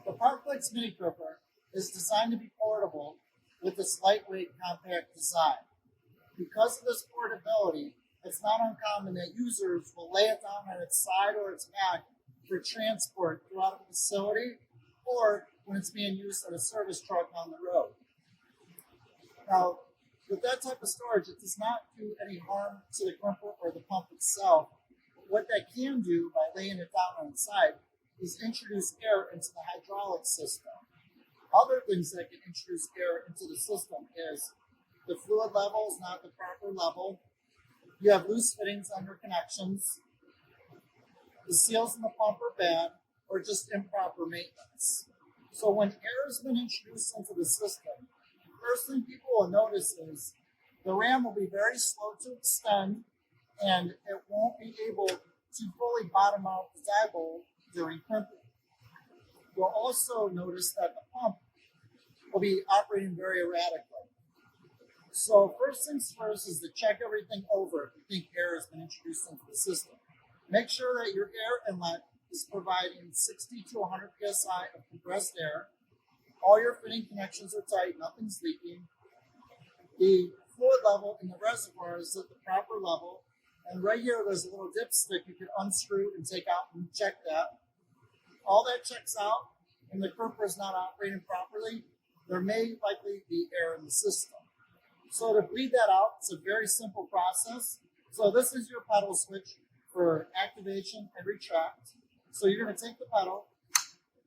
The Parflex Minikrimp is designed to be portable with this lightweight, compact design. Because of this portability, it's not uncommon that users will lay it down on its side or its back for transport throughout the facility or when it's being used on a service truck on the road. Now, with that type of storage, it does not do any harm to the crimper or the pump itself. But what that can do by laying it down on its side is introduce air into the hydraulic system. Other things that can introduce air into the system is the fluid level is not the proper level. You have loose fittings on your connections. The seals in the pump are bad or just improper maintenance. So when air has been introduced into the system, the first thing people will notice is the ram will be very slow to extend and it won't be able to fully bottom out the dial during crimping. You'll also notice that the pump will be operating very erratically. So first things first is to check everything over if you think air has been introduced into the system. Make sure that your air inlet is providing 60 to 100 psi of compressed air. All your fitting connections are tight, nothing's leaking. The fluid level in the reservoir is at the proper level. And right here, there's a little dipstick you can unscrew and take out and check that. All that checks out, and the crimper is not operating properly, there may likely be air in the system. So to bleed that out, it's a very simple process. So this is your pedal switch for activation and retract. So you're going to take the pedal,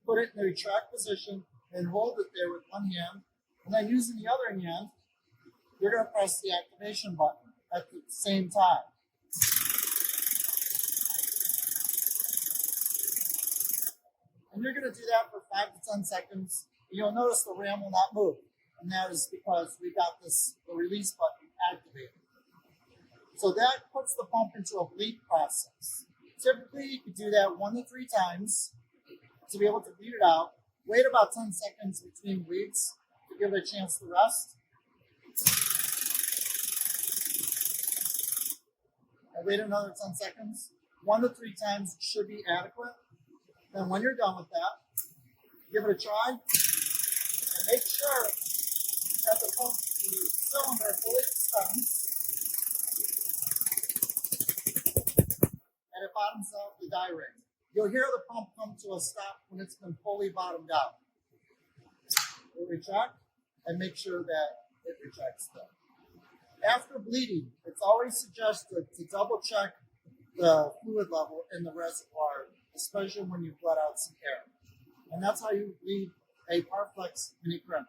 put it in the retract position, and hold it there with one hand. And then using the other hand, you're going to press the activation button at the same time. And you're going to do that for 5 to 10 seconds. You'll notice the ram will not move. And that is because we got the release button activated. So that puts the pump into a bleed process. Typically, you can do that 1 to 3 times to be able to bleed it out. Wait about 10 seconds between bleeds to give it a chance to rest. And wait another 10 seconds. 1 to 3 times should be adequate. Then when you're done with that, give it a try and make sure that the pump, the cylinder fully extends and it bottoms out the die ring. You'll hear the pump come to a stop when it's been fully bottomed out. We'll retract and make sure that it retracts them. After bleeding, it's always suggested to double check the fluid level in the reservoir, especially when you've let out some air. And that's how you bleed a Parflex Minikrimp.